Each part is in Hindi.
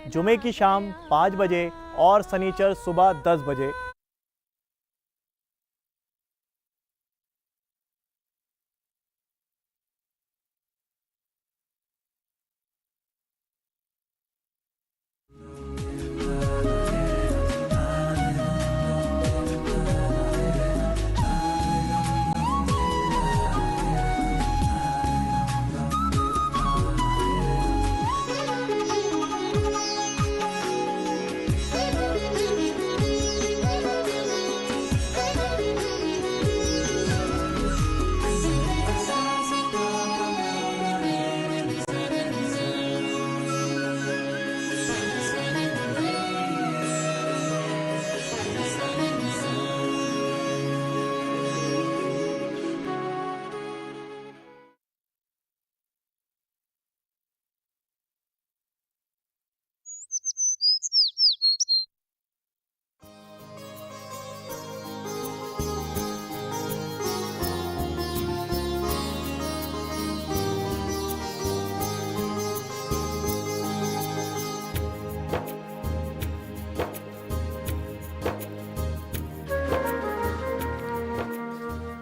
जुमे की शाम 5 बजे और शनिचर सुबह 10 बजे।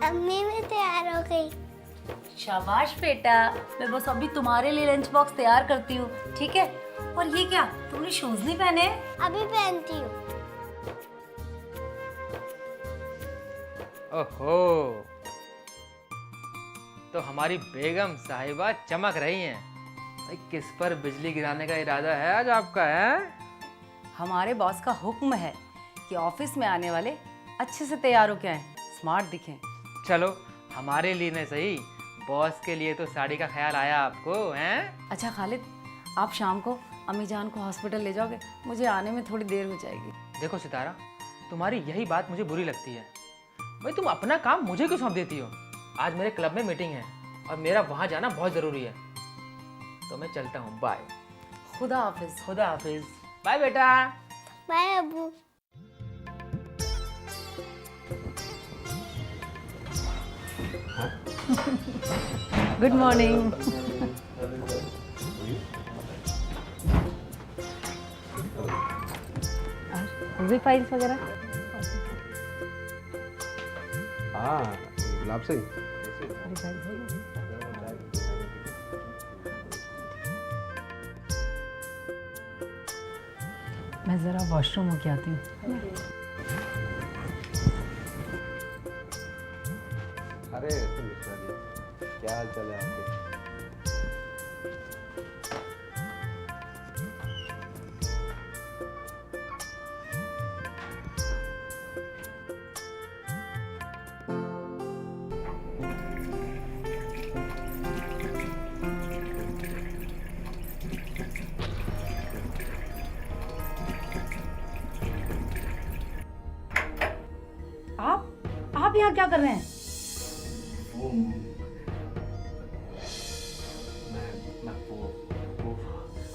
अम्मी मैं तैयार हो गई। शाबाश बेटा, मैं बस अभी तुम्हारे लिए लंच बॉक्स तैयार करती हूँ, ठीक है? और ये क्या, तुमने शूज नहीं पहने? अभी पहनती हूँ। ओहो, तो हमारी बेगम साहिबा चमक रही हैं। भाई किस पर बिजली गिराने का इरादा है आज आपका? है हमारे बॉस का हुक्म है कि ऑफिस में आने वाले अच्छे से तैयार होके आए, स्मार्ट दिखें। चलो, हमारे लिए नहीं सही, बॉस के लिए तो साड़ी का ख्याल आया आपको, हैं? अच्छा खालिद, आप शाम को अम्मी जान को हॉस्पिटल ले जाओगे? मुझे आने में थोड़ी देर हो जाएगी। देखो सितारा, तुम्हारी यही बात मुझे बुरी लगती है। भाई तुम अपना काम मुझे क्यों सौंप देती हो? आज मेरे क्लब में मीटिंग है और मेरा वहाँ जाना बहुत ज़रूरी है, तो मैं चलता हूँ। बाय। खुदा हाफिज। खुदा हाफिज। बाय बेटा। बाय अब्बू। Good morning. और फाइल्स वगैरह? हाँ, गुलाब सिंह। मैं जरा वॉशरूम होके आती हूँ। अरे मिश्रा जी, क्या हाल चाल है आपके? आप यहाँ क्या कर रहे हैं?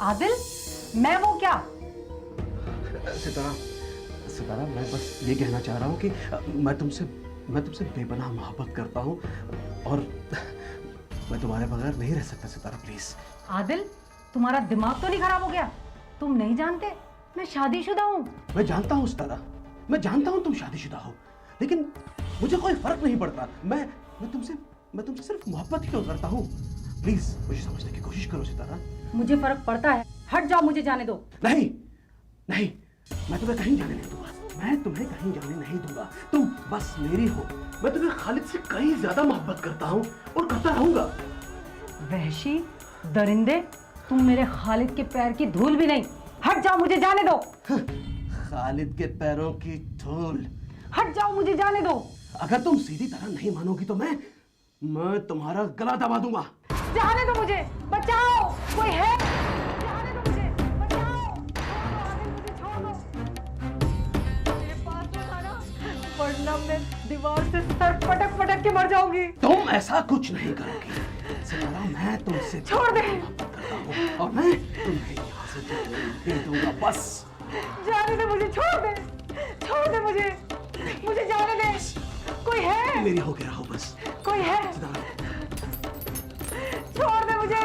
आदिल, मैं वो क्या? सितारा, सितारा, मैं बस ये कहना चाह रहा हूँ कि मैं तुमसे बेपनाह मोहब्बत करता हूँ और मैं तुम्हारे बगैर नहीं रह सकता सितारा, प्लीज। आदिल, तुम्हारा दिमाग तो नहीं खराब हो गया? तुम नहीं जानते मैं शादीशुदा हूँ। मैं जानता हूँ सितारा, मैं जानता हूँ तुम शादीशुदा हो, लेकिन मुझे कोई फर्क नहीं पड़ता। मैं तुमसे सिर्फ मोहब्बत ही तो करता हूँ। प्लीज मुझे समझने की कोशिश करो सितारा। मुझे फर्क पड़ता है। हट जाओ, मुझे जाने दो। नहीं नहीं, मैं तुम्हें कहीं जाने नहीं दूंगा। मैं तुम्हें कहीं जाने नहीं दूंगा। तुम बस मेरी हो। मैं तुम्हें खालिद से कहीं ज्यादा मोहब्बत करता हूँ और करता रहूंगा। वहशी दरिंदे, तुम मेरे खालिद के पैर की धूल भी नहीं। हट जाओ, मुझे जाने दो। खालिद के पैरों की धूल? हट जाओ, मुझे जाने दो। अगर तुम सीधी तरह नहीं मानोगी तो मैं तुम्हारा गला दबा दूंगा। जाने दो मुझे, बचाओ, कोई है? जाने दो मुझे, बचाओ, मुझे छोड़ दो। मेरे पास मत आना, वरना मैं दीवार से सर पटक पटक के मर जाऊंगी। तुम ऐसा कुछ नहीं करोगी सितारा, मैं तुमसे छोड़ दे। मोहब्बत करता हूँ और मैं तुम्हें यहाँ से दे दूंगा। बस जाने दे मुझे, छोड़ दे, छोड़ दे मुझे जाने दे। कोई है? मेरी होके रहो बस। कोई है? सितारा, छोड़ दे मुझे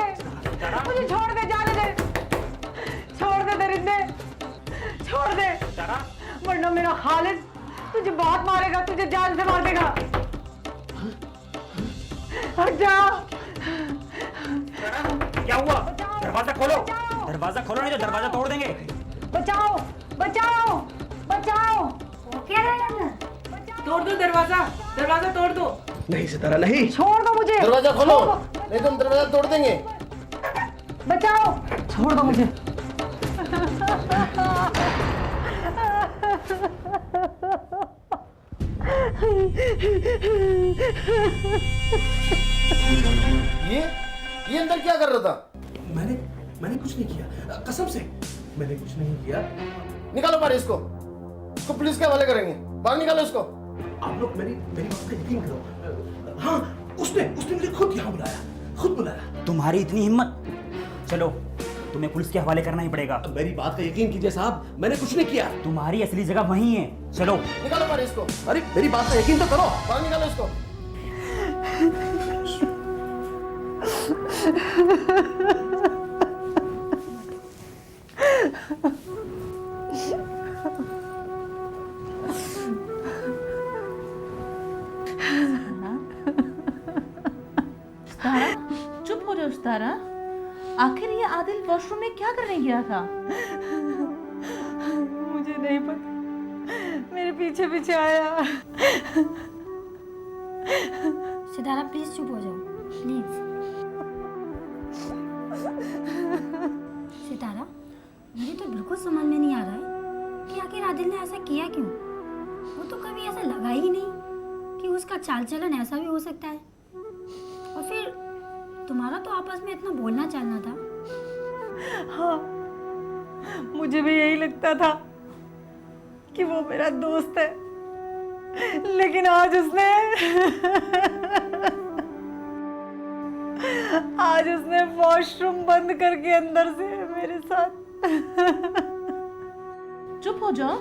छोड़ दे, जाने दे, छोड़ दे दरिंदे, छोड़ दे वरना मेरा खालिद तुझे बहुत मारेगा, तुझे जान से मार देगा। हट जा। क्या हुआ? दरवाजा खोलो, दरवाजा खोलो नहीं तो दरवाजा तोड़ देंगे। बचाओ बचाओ बचाओ। वो क्या है अंदर? तोड़ दो दरवाजा, दरवाजा तोड़ दो। नहीं सितारा नहीं। छोड़ दो मुझे। दरवाजा खोलो, नहीं तो हम दरवाजा तोड़ देंगे। बचाओ, छोड़ दो मुझे। ये अंदर क्या कर रहा था? मैंने कुछ नहीं किया, कसम से मैंने कुछ नहीं किया। निकालो बाहर इसको पुलिस के हवाले करेंगे। बाहर निकालो इसको। आप लोग मेरी बात का यकीन करो। हाँ, उसने मुझे खुद यहाँ बुलाया। तुम्हारी इतनी हिम्मत, चलो तुम्हें पुलिस के हवाले करना ही पड़ेगा। मेरी बात का यकीन कीजिए साहब, मैंने कुछ नहीं किया। तुम्हारी असली जगह वहीं है, चलो। निकालो बाहर इसको। अरे मेरी बात का यकीन तो करो। बाहर निकालो इसको। चुप हो जाओ सितारा। आखिर ये आदिल वॉशरूम में क्या करने गया था? मुझे नहीं पता, मेरे पीछे पीछे आया। सितारा प्लीज चुप हो जाओ, प्लीज। सितारा, मुझे तो बिल्कुल समझ में नहीं आ रहा है कि आखिर आदिल ने ऐसा किया क्यों। वो तो कभी ऐसा लगा ही नहीं कि उसका चाल चलन ऐसा भी हो सकता है। और फिर तुम्हारा तो आपस में इतना बोलना चालना था। हाँ, मुझे भी यही लगता था कि वो मेरा दोस्त है, लेकिन आज उसने वॉशरूम बंद करके अंदर से मेरे साथ। चुप हो जाओ।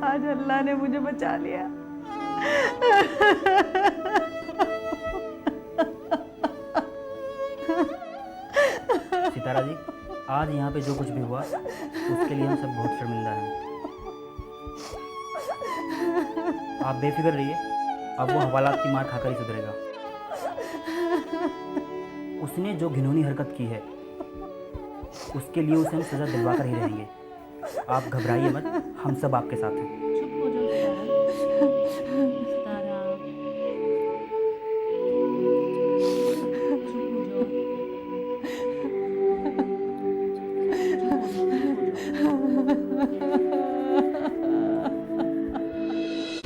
आज अल्लाह ने मुझे बचा लिया। सितारा जी, आज यहाँ पे जो कुछ भी हुआ उसके लिए हम सब बहुत शर्मिंदा हैं। आप बेफिक्र रहिए, अब वो हवालात की मार खाकर ही सुधरेगा। उसने जो घिनौनी हरकत की है उसके लिए उसे हम सजा दिलवा कर ही रहेंगे। आप घबराइए मत, हम सब आपके साथ हैं। चुप हो जाओ सितारा।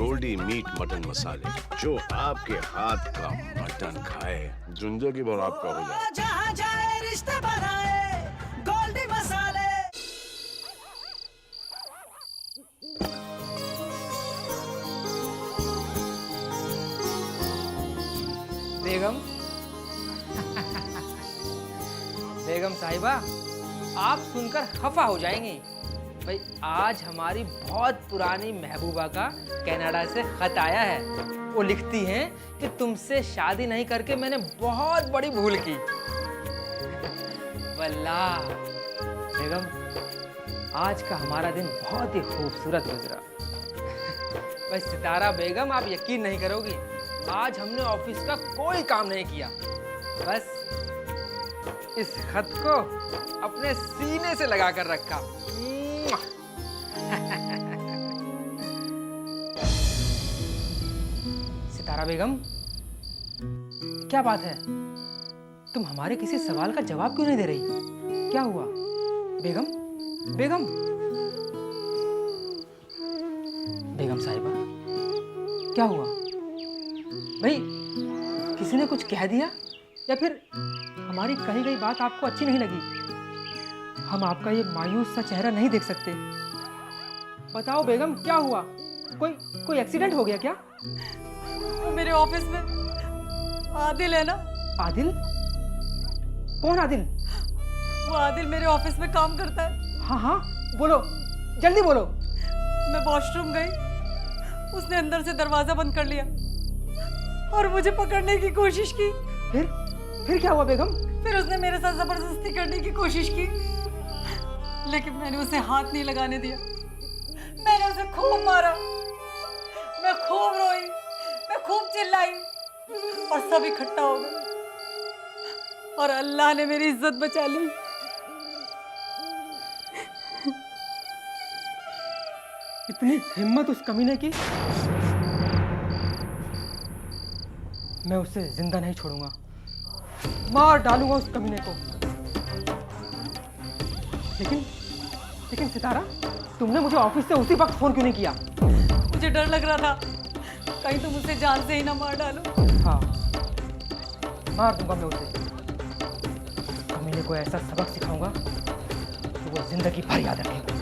गोल्डी मीट मटन मसाले, जो आपके हाथ का मटन खाए जिंदगी भर आपका हो जाए। जहाँ जाए रिश्ते बनाए गोल्डी मसाले। बेगम बेगम साहिबा, आप सुनकर खफा हो जाएंगी। भाई आज हमारी बहुत पुरानी महबूबा का कनाडा से खत आया है। वो लिखती हैं कि तुमसे शादी नहीं करके मैंने बहुत बड़ी भूल की। वल्लाह बेगम, आज का हमारा दिन बहुत ही खूबसूरत गुजरा। बस सितारा बेगम, आप यकीन नहीं करोगी, आज हमने ऑफिस का कोई काम नहीं किया, बस इस खत को अपने सीने से लगा कर रखा। सितारा बेगम, क्या बात है? तुम हमारे किसी सवाल का जवाब क्यों नहीं दे रही? क्या हुआ बेगम? बेगम बेगम साहिबा, क्या हुआ भाई? किसी ने कुछ कह दिया या फिर हमारी कही गई बात आपको अच्छी नहीं लगी? हम आपका ये मायूस सा चेहरा नहीं देख सकते। बताओ बेगम, क्या हुआ? कोई एक्सीडेंट हो गया क्या? वो मेरे ऑफिस में आदिल है ना। आदिल? कौन आदिल? वो आदिल मेरे ऑफिस में काम करता है। हाँ हाँ, बोलो, जल्दी बोलो। मैं वॉशरूम गई, उसने अंदर से दरवाजा बंद कर लिया और मुझे पकड़ने की कोशिश की। फिर क्या हुआ बेगम? फिर उसने मेरे साथ जबरदस्ती करने की कोशिश की, लेकिन मैंने उसे हाथ नहीं लगाने दिया। मैंने उसे खूब मारा, मैं खूब रोई, मैं खूब चिल्लाई और सब इकट्ठा हो गए और अल्लाह ने मेरी इज्जत बचा ली। इतनी हिम्मत उस कमीने की, मैं उसे जिंदा नहीं छोड़ूंगा, मार डालूंगा उस कमीने को। लेकिन सितारा, तुमने मुझे ऑफिस से उसी वक्त फोन क्यों नहीं किया? मुझे डर लग रहा था कहीं तुम उसे जान से ही ना मार डालो। हाँ, मार दूंगा मैं उसे। कमीने को ऐसा सबक सिखाऊंगा कि वो जिंदगी भर याद रखेगा।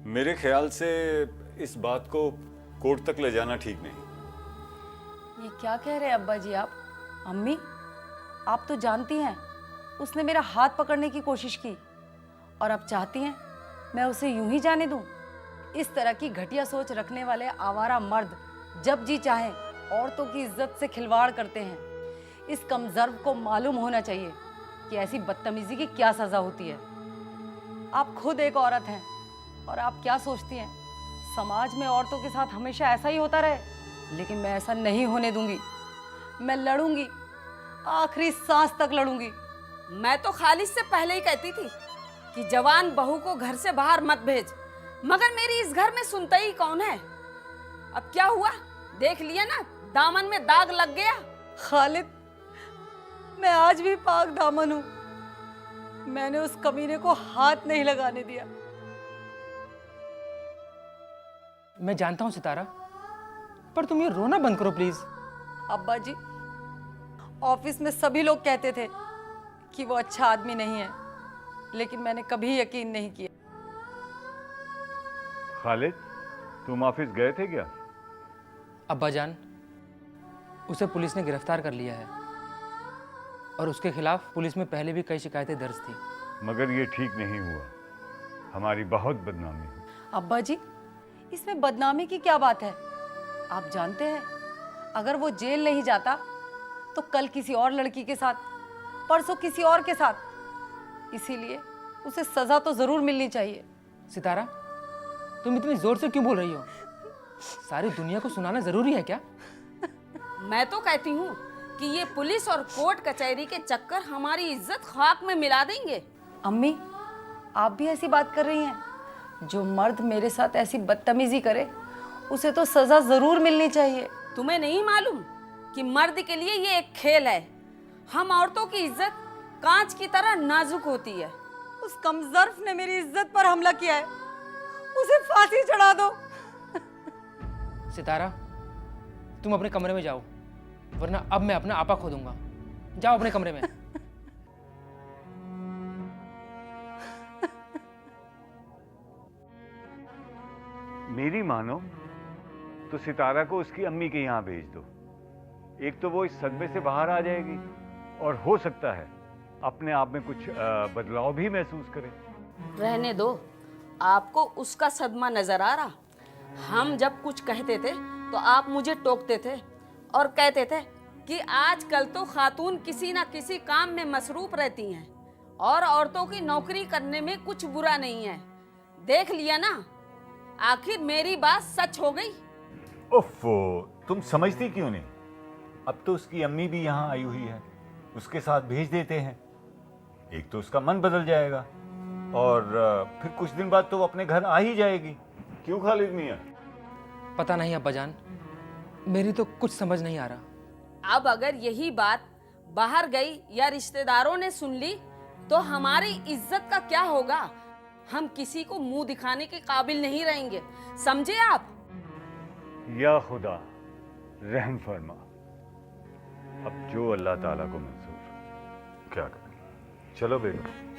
मेरे ख्याल से इस बात को कोर्ट तक ले जाना ठीक नहीं। ये क्या कह रहे हैं अब्बा जी आप? अम्मी, आप तो जानती हैं उसने मेरा हाथ पकड़ने की कोशिश की और अब चाहती हैं मैं उसे यूं ही जाने दूं? इस तरह की घटिया सोच रखने वाले आवारा मर्द जब जी चाहें औरतों की इज्जत से खिलवाड़ करते हैं। इस कमजर्व को मालूम होना चाहिए कि ऐसी बदतमीजी की क्या सजा होती है। आप खुद एक औरत हैं और आप क्या सोचती हैं समाज में औरतों के साथ हमेशा ऐसा ही होता रहे? लेकिन मैं ऐसा नहीं होने दूंगी। मैं लड़ूंगी, आखिरी सांस तक लड़ूंगी। मैं तो खालिद से पहले ही कहती थी कि जवान बहू को घर से बाहर मत भेज, मगर मेरी इस घर में सुनता ही कौन है। अब क्या हुआ देख लिया ना, दामन में दाग लग गया। खालिद, मैं आज भी पाक दामन हूं। मैंने उस कमीने को हाथ नहीं लगाने दिया। मैं जानता हूं सितारा, पर तुम ये रोना बंद करो प्लीज। अब्बा जी, ऑफिस में सभी लोग कहते थे कि वो अच्छा आदमी नहीं है, लेकिन मैंने कभी यकीन नहीं किया। खालिद, तुम ऑफिस गए थे क्या? अब्बा जान, उसे पुलिस ने गिरफ्तार कर लिया है और उसके खिलाफ पुलिस में पहले भी कई शिकायतें दर्ज थी। मगर ये ठीक नहीं हुआ, हमारी बहुत बदनामी हुई। अब्बा जी, इसमें बदनामी की क्या बात है? आप जानते हैं अगर वो जेल नहीं जाता तो कल किसी और लड़की के साथ, परसों किसी और के साथ। इसीलिए उसे सजा तो जरूर मिलनी चाहिए। सितारा, तुम इतनी जोर से क्यों बोल रही हो? सारी दुनिया को सुनाना जरूरी है क्या? मैं तो कहती हूँ कि ये पुलिस और कोर्ट कचहरी के चक्कर हमारी इज्जत खाक में मिला देंगे। अम्मी, आप भी ऐसी बात कर रही हैं? जो मर्द मेरे साथ ऐसी बदतमीजी करे उसे तो सजा जरूर मिलनी चाहिए। तुम्हें नहीं मालूम कि मर्द के लिए ये एक खेल है। हम औरतों की इज्जत कांच की तरह नाजुक होती है। उस कमजर्फ ने मेरी इज्जत पर हमला किया है, उसे फांसी चढ़ा दो। सितारा, तुम अपने कमरे में जाओ, वरना अब मैं अपना आपा खो दूंगा। जाओ अपने कमरे में। मेरी मानो तो सितारा को उसकी अम्मी के यहाँ भेज दो। एक तो वो इस सदमे से बाहर आ जाएगी और हो सकता है अपने आप में कुछ बदलाव भी महसूस करे। रहने दो, आपको उसका सदमा नजर आ रहा। हम जब कुछ कहते थे तो आप मुझे टोकते थे और कहते थे कि आजकल तो खातून किसी ना किसी काम में मसरूफ रहती हैं और औरतों की नौकरी करने में कुछ बुरा नहीं है। देख लिया ना, आखिर मेरी बात सच हो गई। उफ़्फ़ो, तुम समझती क्यों नहीं? अब तो उसकी अम्मी भी यहाँ आई हुई है, उसके साथ भेज देते हैं। एक तो उसका मन बदल जाएगा और फिर कुछ दिन बाद तो वो अपने घर आ ही जाएगी। क्यों खालिद मियाँ? पता नहीं अब्बा जान, मेरी तो कुछ समझ नहीं आ रहा। अब अगर यही बात बाहर गई या रिश्तेदारों ने सुन ली तो हमारी इज्जत का क्या होगा? हम किसी को मुंह दिखाने के काबिल नहीं रहेंगे, समझे आप? या खुदा रहम फरमा। अब जो अल्लाह ताला को मंजूर, क्या करें। चलो बेगम।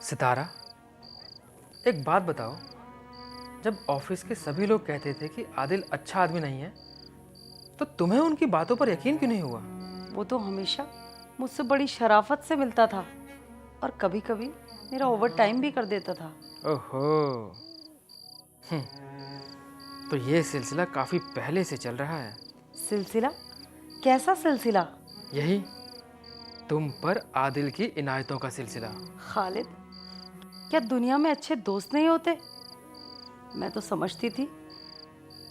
सितारा, एक बात बताओ, जब ऑफिस के सभी लोग कहते थे कि आदिल अच्छा आदमी नहीं है, तो तुम्हें उनकी बातों पर यकीन क्यों नहीं हुआ? वो तो हमेशा मुझसे बड़ी शराफत से मिलता था और कभी कभी मेरा ओवर टाइम भी कर देता था। ओहो, तो ये सिलसिला काफी पहले से चल रहा है। सिलसिला? कैसा सिलसिला? यही तुम पर आदिल की इनायतों का सिलसिला। खालिद, क्या दुनिया में अच्छे दोस्त नहीं होते? मैं तो समझती थी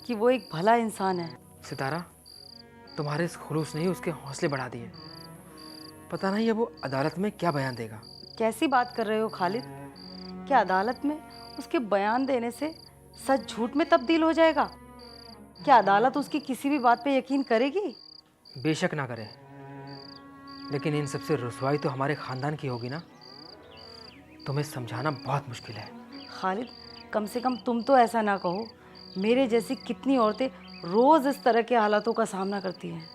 कि वो एक भला इंसान है। सितारा, तुम्हारे इस खुलूस ने ही उसके हौसले बढ़ा दिए। पता नहीं अब वो अदालत में क्या बयान देगा। कैसी बात कर रहे हो खालिद? क्या अदालत में उसके बयान देने से सच झूठ में तब्दील हो जाएगा? क्या अदालत उसकी किसी भी बात पे यकीन करेगी? बेशक ना करे, लेकिन इन सबसे रुसवाई तो हमारे खानदान की होगी ना। तुम्हें समझाना बहुत मुश्किल है। खालिद, कम से कम तुम तो ऐसा ना कहो। मेरे जैसी कितनी औरतें रोज़ इस तरह के हालातों का सामना करती हैं,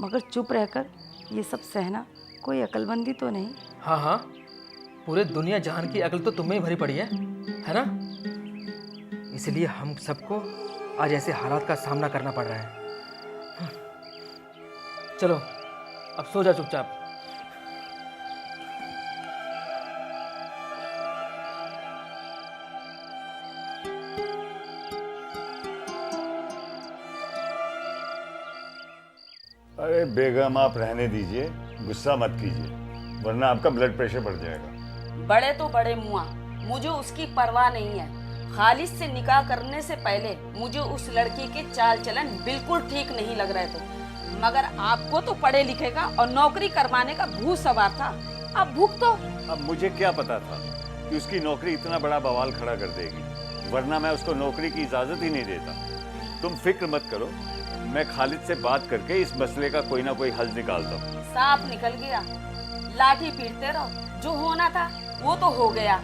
मगर चुप रहकर ये सब सहना कोई अक्लमंदी तो नहीं। हाँ हाँ, पूरे दुनिया जहान की अकल तो तुम्हें ही भरी पड़ी है ना? इसलिए हम सबको आज ऐसे हालात का सामना करना पड़ रहा है। चलो अब सो जा चुपचाप। अरे बेगम, आप रहने दीजिए, गुस्सा मत कीजिए, वरना आपका ब्लड प्रेशर बढ़ जाएगा। बड़े तो बड़े मुआ, मुझे उसकी परवाह नहीं है। खालिद से निकाह करने से पहले मुझे उस लड़की के चाल चलन बिल्कुल ठीक नहीं लग रहे थे, मगर आपको तो पढ़े लिखे का और नौकरी करवाने का भूत सवार था। अब भूख तो। अब मुझे क्या पता था कि उसकी नौकरी इतना बड़ा बवाल खड़ा कर देगी, वरना मैं उसको नौकरी की इजाजत ही नहीं देता। तुम फिक्र मत करो, मैं खालिद से बात करके इस मसले का कोई ना कोई हल निकालता हूँ। सांप निकल गया, लाठी पीटते रहो। जो होना था वो तो हो गया।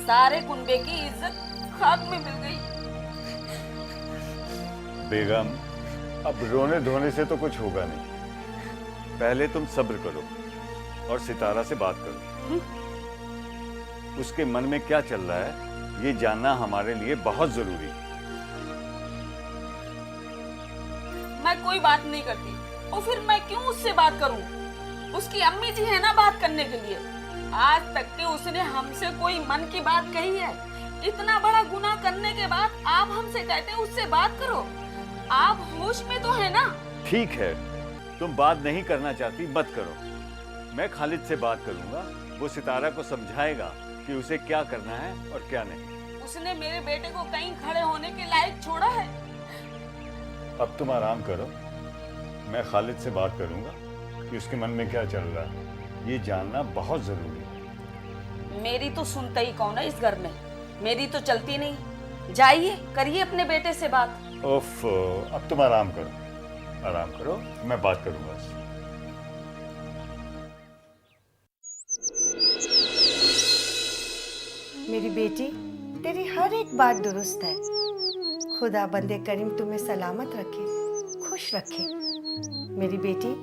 सारे कुनबे की इज्जत खाक में मिल गई। बेगम, अब रोने धोने से तो कुछ होगा नहीं। पहले तुम सब्र करो और सितारा से बात करो। उसके मन में क्या चल रहा है ये जानना हमारे लिए बहुत जरूरी है। मैं कोई बात नहीं करती और फिर मैं क्यों उससे बात करूं? उसकी अम्मी जी है ना बात करने के लिए। आज तक के उसने हमसे कोई मन की बात कही है? इतना बड़ा गुनाह करने के बाद आप हमसे कहते हैं उससे बात करो। आप होश में तो है ना? ठीक है, तुम बात नहीं करना चाहती, मत करो। मैं खालिद से बात करूंगा, वो सितारा को समझाएगा कि उसे क्या करना है और क्या नहीं। उसने मेरे बेटे को कहीं खड़े होने के लायक छोड़ा है? अब तुम आराम करो, मैं खालिद से बात करूंगा कि उसके मन में क्या चल रहा है, ये जानना बहुत जरूरी है। मेरी तो सुनता ही कौन है इस घर में? मेरी तो चलती नहीं। जाइए, करिए अपने बेटे से बात। उफ, अब तुम आराम करो, मैं बात करूंगा उससे। मेरी बेटी, तेरी हर एक बात दुरुस्त है। खुदा बंदे करीम तुम्हें सलामत रखे, खुश रखे। मेरी बेटी,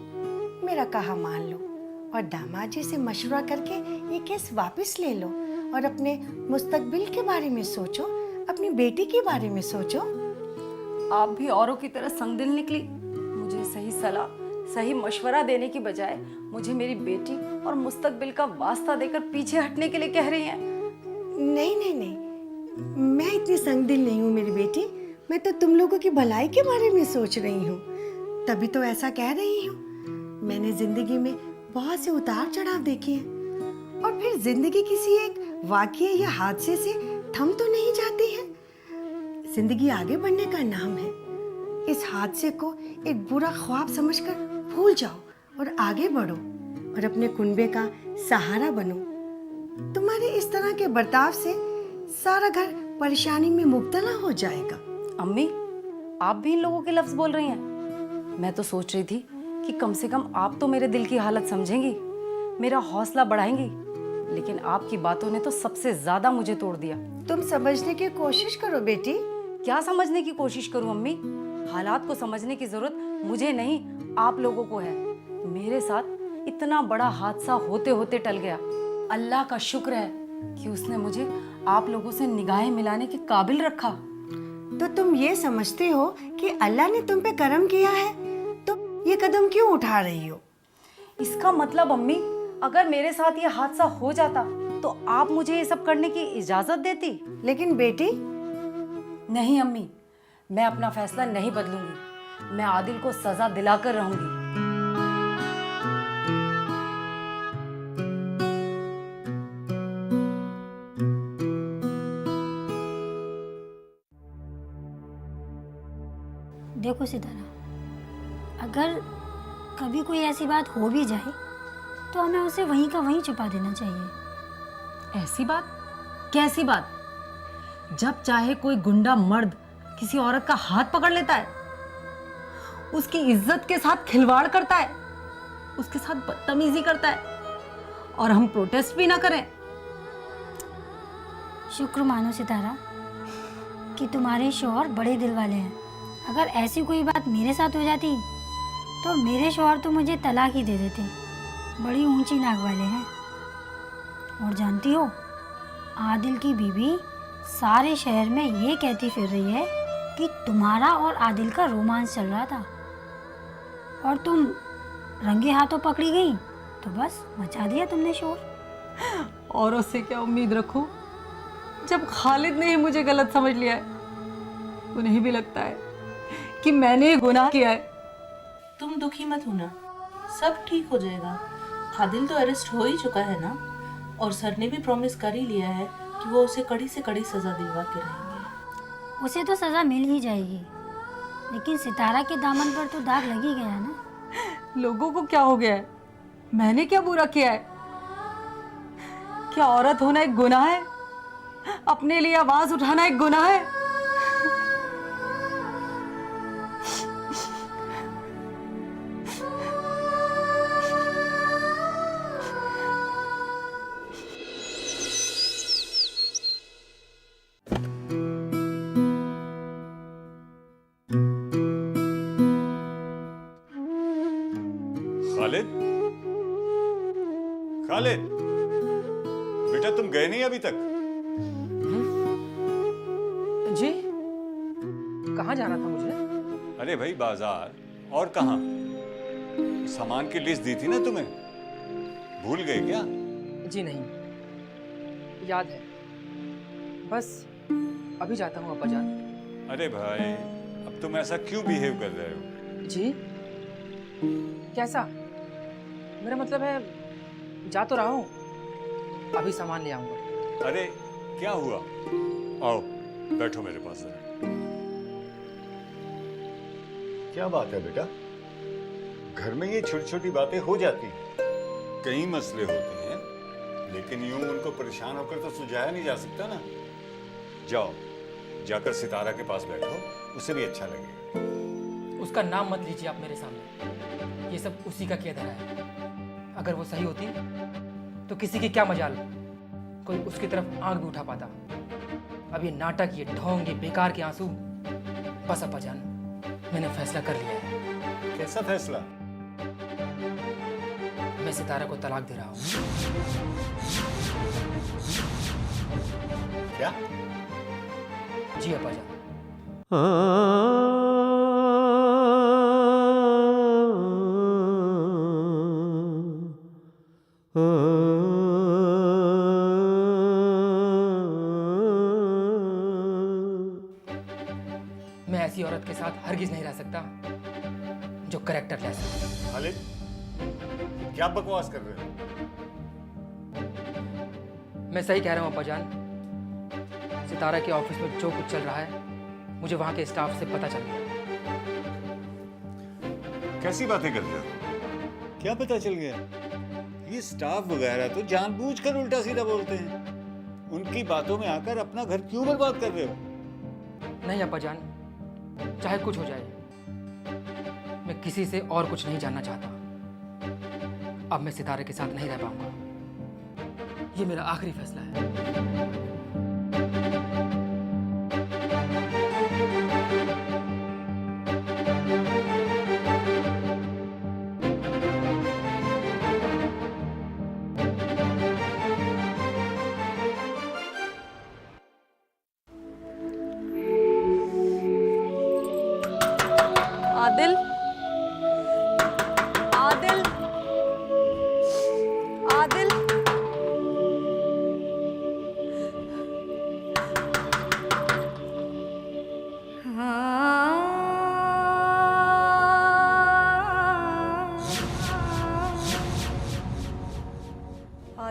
मेरा कहा मान लो और दामाद जी से मशवरा करके ये केस वापस ले लो और अपने मुस्तकबिल के बारे में सोचो, अपनी बेटी के बारे में सोचो। आप भी औरों की तरह संगदिल निकली। मुझे सही सलाह, सही मशवरा देने की बजाय मुझे मेरी बेटी और मुस्तकबिल का वास्ता देकर पीछे हटने के लिए कह रही हैं। नहीं नहीं नहीं, मैं इतनी संगदिल नहीं हूँ मेरी बेटी। मैं तो तुम लोगों की भलाई के बारे में सोच रही हूँ, तभी तो ऐसा कह रही हूँ। मैंने जिंदगी में बहुत से उतार चढ़ाव देखे हैं और फिर जिंदगी किसी एक वाक़ये या हादसे से थम तो नहीं जाती है। जिंदगी आगे बढ़ने का नाम है। इस हादसे को एक बुरा ख्वाब समझकर भूल जाओ और आगे बढ़ो और अपने कुनबे का सहारा बनो। तुम्हारे इस तरह के बर्ताव से सारा घर परेशानी में मुब्तला हो जाएगा। अम्मी, आप भी इन लोगों के लफ्ज बोल रही हैं? मैं तो सोच रही थी कि कम से कम आप तो मेरे दिल की हालत समझेंगी, मेरा हौसला बढ़ाएंगी, लेकिन आपकी बातों ने तो सबसे ज्यादा मुझे तोड़ दिया। तुम समझने की कोशिश करो बेटी। क्या समझने की कोशिश करूं अम्मी? हालात को समझने की जरूरत मुझे नहीं, आप लोगों को है। मेरे साथ इतना बड़ा हादसा होते होते टल गया। अल्लाह का शुक्र है कि उसने मुझे आप लोगों से निगाहें मिलाने के काबिल रखा। तो तुम ये समझते हो कि अल्लाह ने तुम पे करम किया है तो ये कदम क्यों उठा रही हो? इसका मतलब अम्मी, अगर मेरे साथ ये हादसा हो जाता तो आप मुझे ये सब करने की इजाजत देती? लेकिन बेटी। नहीं अम्मी, मैं अपना फैसला नहीं बदलूंगी। मैं आदिल को सजा दिलाकर रहूंगी। देखो सितारा, अगर कभी कोई ऐसी बात हो भी जाए तो हमें उसे वहीं का वहीं छुपा देना चाहिए। ऐसी बात? कैसी बात? जब चाहे कोई गुंडा मर्द किसी औरत का हाथ पकड़ लेता है, उसकी इज्जत के साथ खिलवाड़ करता है, उसके साथ बदतमीजी करता है, और हम प्रोटेस्ट भी ना करें। शुक्र मानो सितारा कि तुम्हारे शौहर बड़े दिल वाले हैं। अगर ऐसी कोई बात मेरे साथ हो जाती तो मेरे शौहर तो मुझे तलाक ही दे देते। बड़ी ऊंची नाक वाले हैं। और जानती हो, आदिल की बीवी सारे शहर में ये कहती फिर रही है कि तुम्हारा और आदिल का रोमांस चल रहा था, और तुम रंगे हाथों पकड़ी गई तो बस मचा दिया तुमने शोर। और उससे क्या उम्मीद रखूं जब खालिद ने ही मुझे गलत समझ लिया है। उन्हें भी लगता है कि मैंने गुनाह किया है। तुम दुखी मत होना, सब ठीक हो जाएगा। आदिल तो अरेस्ट हो ही चुका है ना, और सर ने भी प्रॉमिस कर ही लिया है कि वो उसे कड़ी से कड़ी सजा दिलवा के रहेंगे। उसे तो सजा मिल ही जाएगी, लेकिन सितारा के दामन पर तो दाग लग ही गया ना। लोगों को क्या हो गया है? मैंने क्या बुरा किया है? क्या औरत होना एक गुनाह है? अपने लिए आवाज उठाना एक गुनाह है? खालिद, खालिद, बेटा तुम गए नहीं अभी तक? जी, कहाँ जाना था मुझे? अरे भाई बाजार, और कहाँ? सामान की लिस्ट दी थी ना तुम्हें, भूल गए क्या? जी नहीं, याद है। बस अभी जाता हूँ अब्बा जान। अरे भाई, अब तुम ऐसा क्यों बिहेव कर रहे हो? जी? कैसा? मेरा मतलब है, जा तो रहा हूँ, अभी सामान ले आऊंगा। अरे क्या हुआ? आओ बैठो मेरे पास जरा। क्या बात है बेटा? घर में ये छोटी छोटी बातें हो जाती हैं, कई मसले होते हैं, लेकिन यूं उनको परेशान होकर तो सुलझाया नहीं जा सकता ना। जाओ, जाकर सितारा के पास बैठो, उसे भी अच्छा लगेगा। उसका नाम मत लीजिए आप मेरे सामने, ये सब उसी का किया धरा है। अगर वो सही होती तो किसी की क्या मजाल, कोई उसकी तरफ आंख भी उठा पाता। अब ये नाटक, ये ढोंग, ये बेकार के आंसू, बस अब्बा जान, मैंने फैसला कर लिया है। कैसा फैसला? मैं सितारा को तलाक दे रहा हूँ। क्या? जी अब्बा जान। मैं ऐसी औरत के साथ हरगिज नहीं रह सकता जो करैक्टर लेस है। खालिद, क्या बकवास कर रहे हो? मैं सही कह रहा हूँ अब्बा जान। सितारा के ऑफिस में जो कुछ चल रहा है, मुझे वहां के स्टाफ से पता चल गया। कैसी बातें कर रहे हो? क्या पता चल गया? ये स्टाफ वगैरह तो जानबूझकर उल्टा सीधा बोलते हैं। उनकी बातों में आकर अपना घर क्यों बर्बाद कर रहे हो? नहीं अब्बा जान, चाहे कुछ हो जाए, मैं किसी से और कुछ नहीं जानना चाहता। अब मैं सितारे के साथ नहीं रह पाऊंगा। ये मेरा आखिरी फैसला है।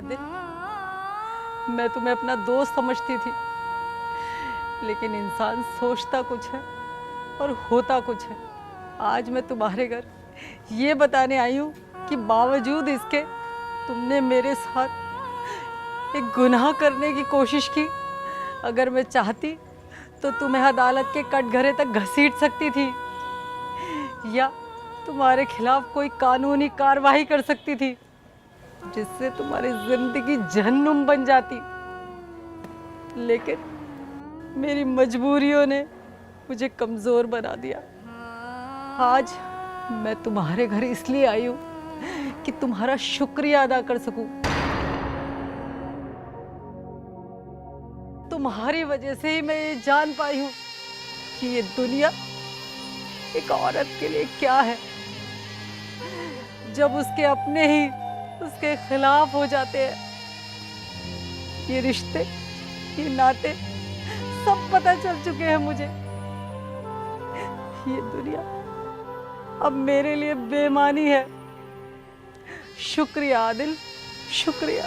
आदिल, मैं तुम्हें अपना दोस्त समझती थी, लेकिन इंसान सोचता कुछ है और होता कुछ है। आज मैं तुम्हारे घर ये बताने आई हूँ कि बावजूद इसके तुमने मेरे साथ एक गुनाह करने की कोशिश की। अगर मैं चाहती तो तुम्हें अदालत के कटघरे तक घसीट सकती थी या तुम्हारे खिलाफ कोई कानूनी कार्रवाई कर सकती थी जिससे तुम्हारी जिंदगी जहन्नुम बन जाती। लेकिन मेरी मजबूरियों ने मुझे कमज़ोर बना दिया। आज मैं तुम्हारे घर इसलिए आई हूँ कि तुम्हारा शुक्रिया अदा कर सकूं। तुम्हारी वजह से ही मैं ये जान पाई हूँ कि ये दुनिया एक औरत के लिए क्या है। जब उसके अपने ही उसके खिलाफ हो जाते हैं, ये रिश्ते, ये नाते सब पता चल चुके हैं मुझे। ये दुनिया अब मेरे लिए बेमानी है। शुक्रिया आदिल, शुक्रिया।